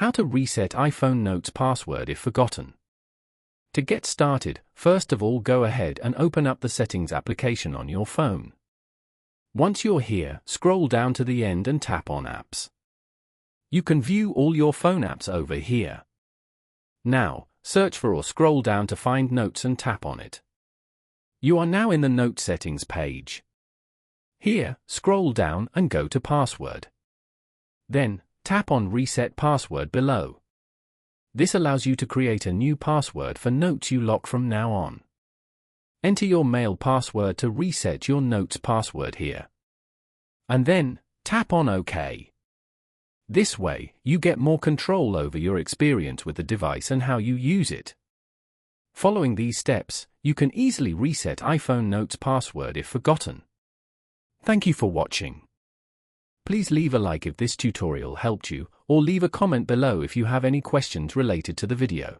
How to reset iPhone Notes password if forgotten. To get started, first of all go ahead and open up the Settings application on your phone. Once you're here, scroll down to the end and tap on Apps. You can view all your phone apps over here. Now, search for or scroll down to find Notes and tap on it. You are now in the Note Settings page. Here, scroll down and go to Password. Then, tap on Reset Password below. This allows you to create a new password for Notes you lock from now on. Enter your mail password to reset your Notes password here. And then, tap on OK. This way, you get more control over your experience with the device and how you use it. Following these steps, you can easily reset iPhone Notes password if forgotten. Thank you for watching. Please leave a like if this tutorial helped you, or leave a comment below if you have any questions related to the video.